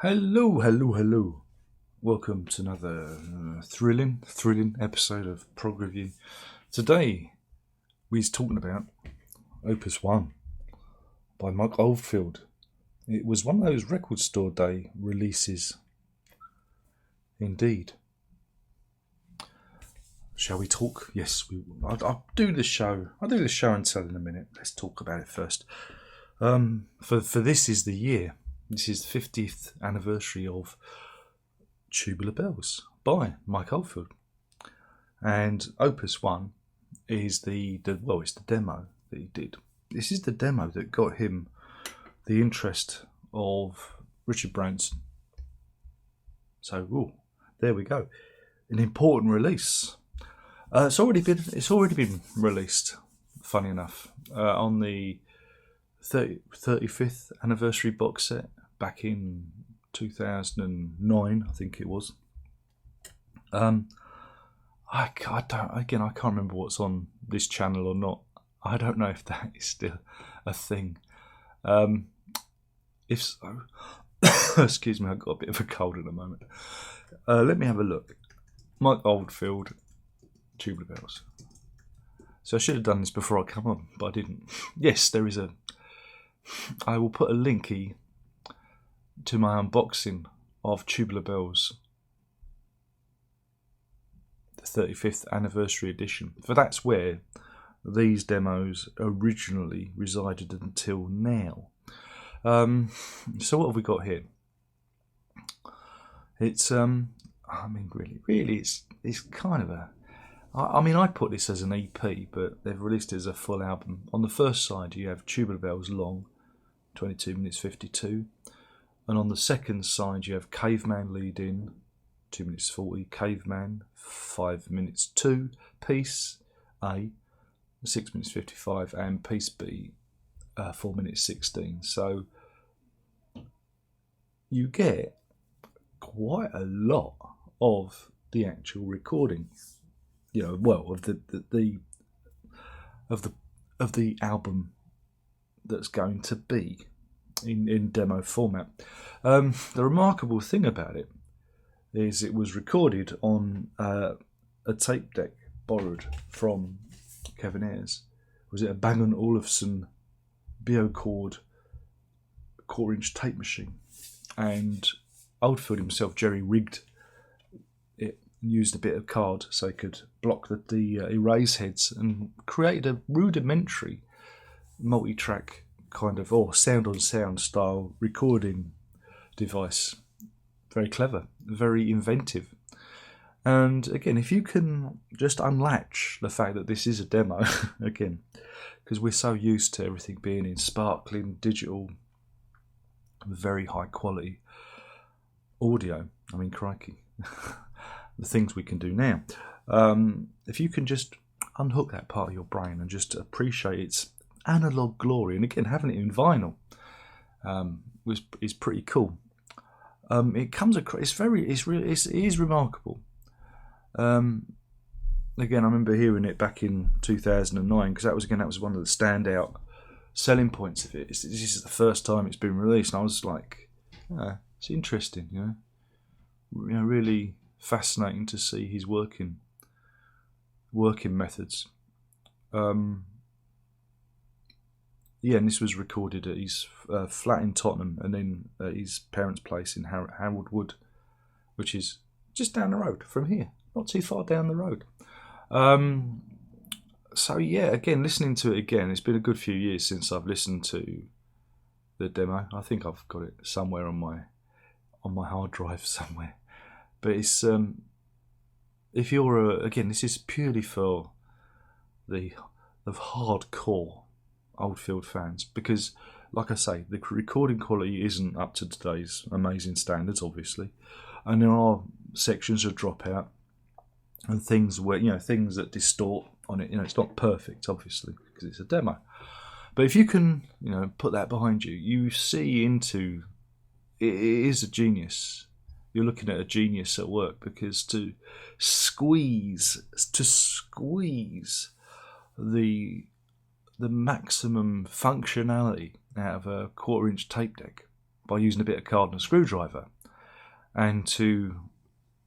Hello, hello, hello. Welcome to another thrilling episode of PROG Review. Today, we're talking about Opus One by Oldfield. It was one of those record store day releases. Indeed. Shall we talk? Yes, I'll do the show. I'll do the show and tell in a minute. Let's talk about it first. For this is the year. This is the 50th anniversary of Tubular Bells by Mike Oldfield, and Opus One is it's the demo that he did. This is the demo that got him the interest of Richard Branson. So, there we go, an important release. It's already been released. Funny enough, on the 35th anniversary box set back in 2009, I think it was. I can't remember what's on this channel or not. I don't know if that is still a thing. If so, excuse me, I've got a bit of a cold at the moment. Let me have a look. Mike Oldfield, Tubular Bells. So I should have done this before I come on, but I didn't. Yes, there is I will put a linky to my unboxing of Tubular Bells, the 35th anniversary edition. For that's where these demos originally resided until now. So what have we got here? It's really, it's kind of a. I put this as an EP, but they've released it as a full album. On the first side, you have Tubular Bells Long, 22 minutes 52. And on the second side, you have Caveman Lead In, 2 minutes 40. Caveman, 5 minutes 2. Piece A, 6 minutes 55. And Piece B, 4 minutes 16. So you get quite a lot of the actual recording. Of the album that's going to be in demo format. The remarkable thing about it is it was recorded on a tape deck borrowed from Kevin Ayers. Was it a Bang & Olufsen Biochord quarter-inch tape machine? And Oldfield himself, Jerry, rigged it, used a bit of card so he could block the erase heads, and created a rudimentary multi-track kind of, or sound on sound style recording device. Very clever, very inventive. And again, if you can just unlatch the fact that this is a demo, again, because we're so used to everything being in sparkling digital, very high quality audio. I mean, crikey, the things we can do now. If you can just unhook that part of your brain and just appreciate its analog glory, and again, having it in vinyl is pretty cool. It comes across. It is remarkable. Again, I remember hearing it back in 2009 because that was one of the standout selling points of it. This is the first time it's been released, and I was like, it's interesting, really fascinating to see his working methods. And this was recorded at his flat in Tottenham, and then at his parents' place in Harold Wood, which is just down the road from here, not too far down the road. Again, listening to it again, it's been a good few years since I've listened to the demo. I think I've got it somewhere on my hard drive somewhere. But it's if you're this is purely for the hardcore Oldfield fans, because like I say, the recording quality isn't up to today's amazing standards, obviously, and there are sections of dropout and things things that distort on it. It's not perfect, obviously, because it's a demo, but if you can put that behind you, you see into it is a genius. You're looking at a genius at work, because to squeeze the maximum functionality out of a quarter-inch tape deck by using a bit of card and a screwdriver, and to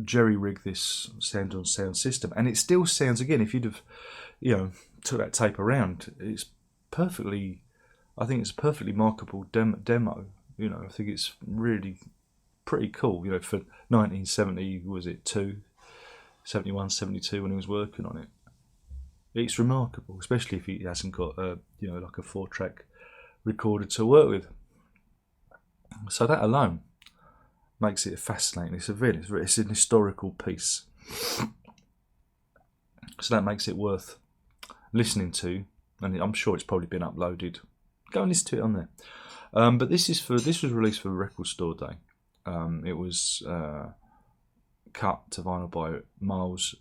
jerry-rig this sound-on-sound system. And it still sounds, again, if you'd have, took that tape around, it's perfectly, I think it's a perfectly marketable demo. I think it's really pretty cool, for 1970, was it 71, 72 when he was working on it. It's remarkable, especially if he hasn't got like a 4-track recorder to work with. So that alone makes it fascinating. It's an historical piece. So that makes it worth listening to, and I'm sure it's probably been uploaded. Go and listen to it on there. But this was released for Record Store Day. It was cut to vinyl by Miles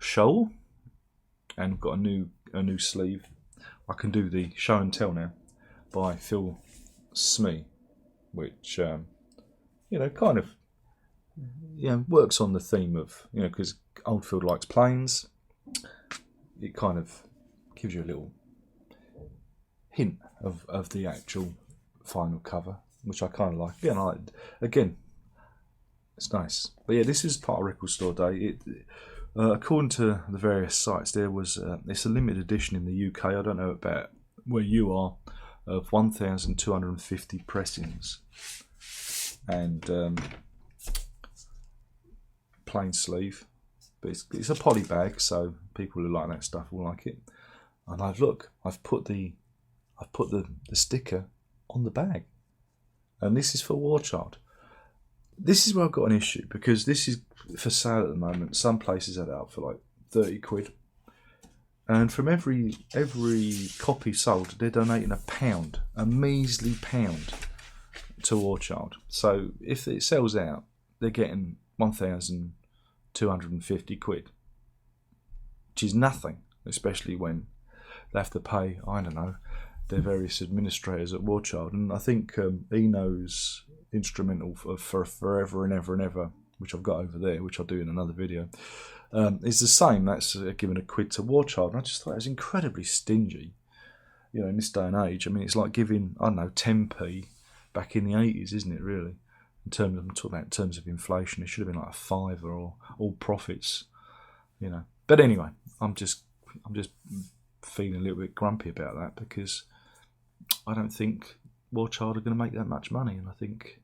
Scholl, and we've got a new sleeve. I can do the show and tell now by Phil Smee, which kind of works on the theme of because Oldfield likes planes. It kind of gives you a little hint of the actual final cover, which I kind of like. Again, it's nice. But yeah, this is part of Record Store Day. According to the various sites, there was it's a limited edition in the UK. I don't know about where you are, of 1,250 pressings, and plain sleeve. But it's a poly bag, so people who like that stuff will like it. And I've put the sticker on the bag, and this is for War Child. This is where I've got an issue, because this is for sale at the moment. Some places have it up for like 30 quid, and from every copy sold, they're donating a measly £1 to War Child. So if it sells out, they're getting 1,250 quid, which is nothing, especially when they have to pay, I don't know, their various administrators at War Child. And I think Eno's instrumental for Forever and Ever and Ever, which I've got over there, which I'll do in another video, is the same. That's giving £1 to War Child. And I just thought it was incredibly stingy, in this day and age. I mean, it's like giving, I don't know, 10p back in the 80s, isn't it, really? I'm talking about in terms of inflation, it should have been like a £5 or all profits, But anyway, I'm just feeling a little bit grumpy about that, because I don't think War Child are going to make that much money, and I think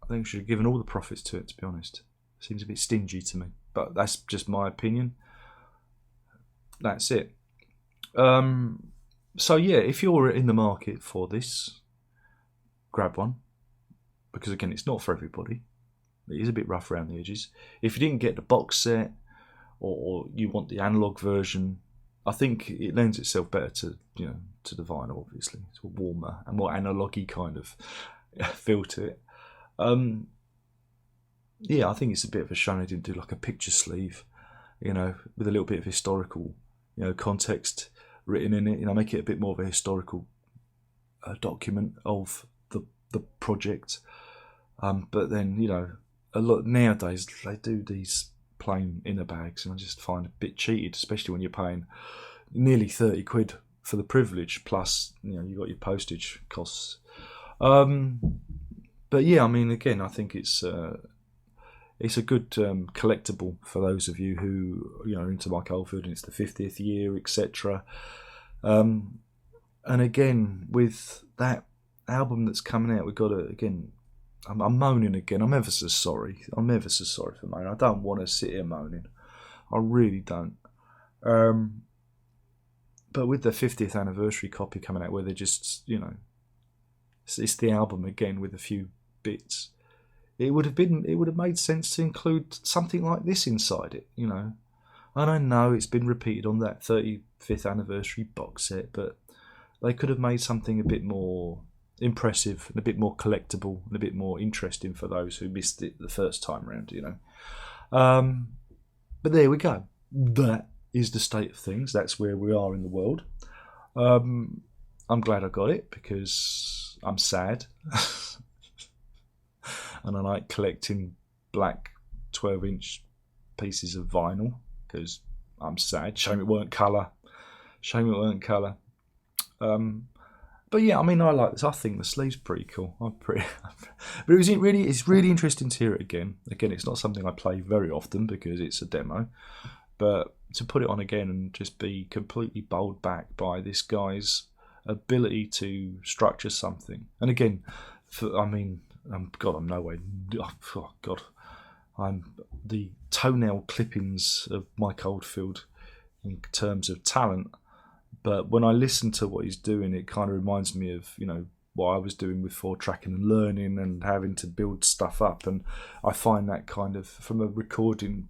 we should have given all the profits to it, to be honest. It seems a bit stingy to me, but that's just my opinion. That's it. So yeah, if you're in the market for this, grab one, because again, it's not for everybody. It is a bit rough around the edges. If you didn't get the box set, or you want the analog version, I think it lends itself better to to the vinyl. Obviously, it's a warmer and more analogy kind of feel to it. Yeah, I think it's a bit of a shame they didn't do like a picture sleeve, with a little bit of historical, context written in it. Make it a bit more of a historical document of the project. But then a lot nowadays they do these plain inner bags, and I just find it a bit cheated, especially when you're paying nearly 30 quid for the privilege, plus you got your postage costs. But yeah, I mean, again, I think it's a good collectible for those of you who are into Mike Oldfield, and it's the 50th year, etc. And again, with that album that's coming out, we've got to, again, I'm moaning again. I'm ever so sorry for moaning. I don't want to sit here moaning. I really don't. But with the 50th anniversary copy coming out, where they're just, it's the album again with a few bits. It would have made sense to include something like this inside it, And I know it's been repeated on that 35th anniversary box set, but they could have made something a bit more impressive and a bit more collectible and a bit more interesting for those who missed it the first time round, But there we go. That is the state of things. That's where we are in the world. I'm glad I got it, because I'm sad. And I like collecting black 12-inch pieces of vinyl, because I'm sad. Shame it weren't colour. But yeah, I mean, I like this. I think the sleeve's pretty cool. But it's really interesting to hear it again. Again, it's not something I play very often because it's a demo. But to put it on again and just be completely bowled back by this guy's ability to structure something. And again, I'm no way. Oh God, I'm the toenail clippings of Mike Oldfield in terms of talent. But when I listen to what he's doing, it kind of reminds me of, what I was doing with 4-tracking and learning and having to build stuff up. And I find that kind of, from a recording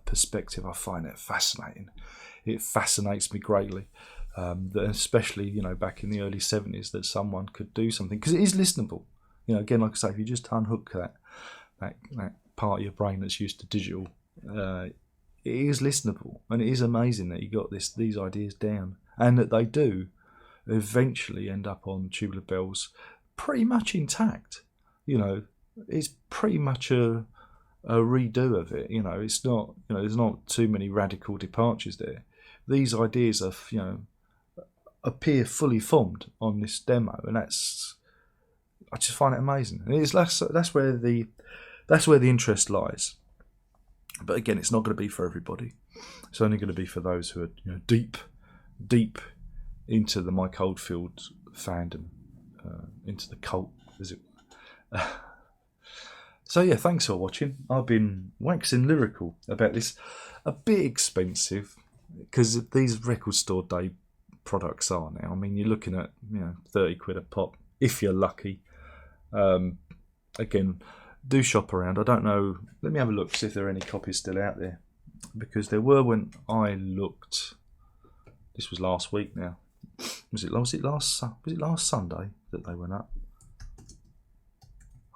perspective, I find it fascinating. It fascinates me greatly, that especially, back in the early 70s, that someone could do something. Because it is listenable. Again, like I say, if you just unhook that part of your brain that's used to digital, it is listenable, and it is amazing that you got these ideas down, and that they do eventually end up on Tubular Bells pretty much intact. It's pretty much a redo of it. It's not, there's not too many radical departures there. These ideas are, appear fully formed on this demo, and I just find it amazing. And that's where the interest lies. But again, it's not going to be for everybody. It's only going to be for those who are deep into the Mike Oldfield fandom, into the cult, as it were. So yeah, thanks for watching. I've been waxing lyrical about this. A bit expensive, because these record store day products are now. I mean, you're looking at 30 quid a pop if you're lucky. Again, do shop around. I don't know. Let me have a look, see if there are any copies still out there, because there were when I looked. This was last week now. Was it last Sunday that they went up?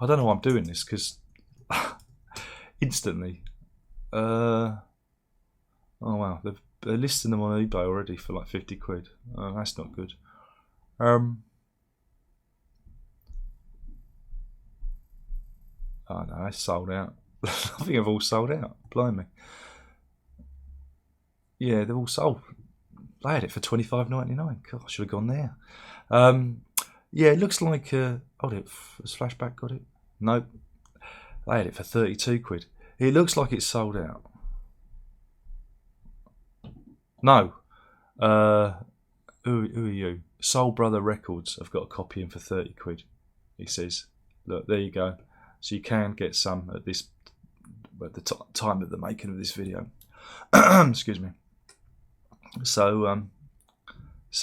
I don't know why I'm doing this, because instantly. Oh wow, they're listing them on eBay already for like 50 quid. Oh, that's not good. Oh no, it's sold out. I think they've all sold out. Blimey. Yeah, they're all sold. They had it for $25.99. God, I should have gone there. Yeah, it looks like. Hold it. Has Flashback got it? Nope. They had it for 32 quid. It looks like it's sold out. No. Who are you? Soul Brother Records have got a copy in for 30 quid. He says, look, there you go. So you can get some at the time of the making of this video. Excuse me. So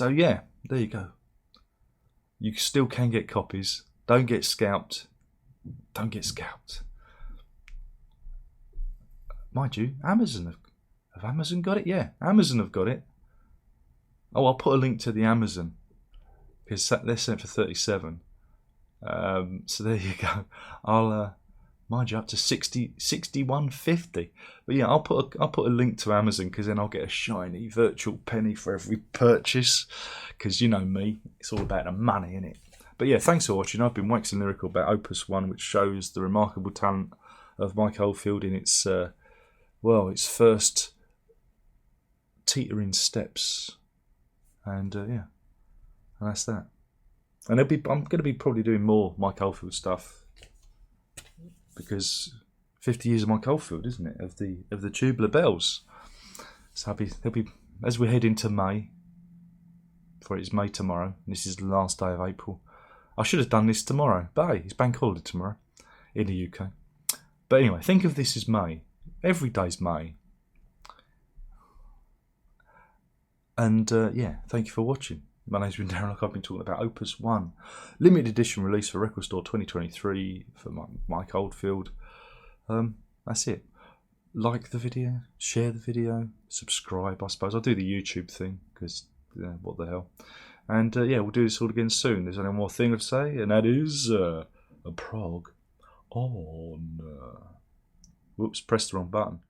yeah, there you go. You still can get copies. Don't get scalped. Don't get scalped. Mind you, Amazon have Amazon got it? Yeah, Amazon have got it. Oh, I'll put a link to the Amazon, because they're sent for 37. So there you go. I'll mind you, up to 61.50. But yeah, I'll put a link to Amazon, because then I'll get a shiny virtual penny for every purchase. Because you know me, it's all about the money, innit? But yeah, thanks for watching. I've been waxing lyrical about Opus One, which shows the remarkable talent of Mike Oldfield in its its first teetering steps. And yeah, and that's that. And I'm going to be probably doing more Mike Oldfield stuff, because 50 years of Mike Oldfield, isn't it? Of the Tubular Bells. So there'll be as we head into May. For it's May tomorrow, and this is the last day of April. I should have done this tomorrow, but hey, it's bank holiday tomorrow in the UK. But anyway, think of this as May. Every day's May. And yeah, thank you for watching. My name's been Darren. I've been talking about Opus One, limited edition release for Record Store 2023 for Mike Oldfield. That's it. Like the video, share the video, subscribe. I suppose I'll do the YouTube thing, because what the hell. And yeah, we'll do this all again soon. There's only one more thing to say, and that is a PROG on. Whoops, pressed the wrong button.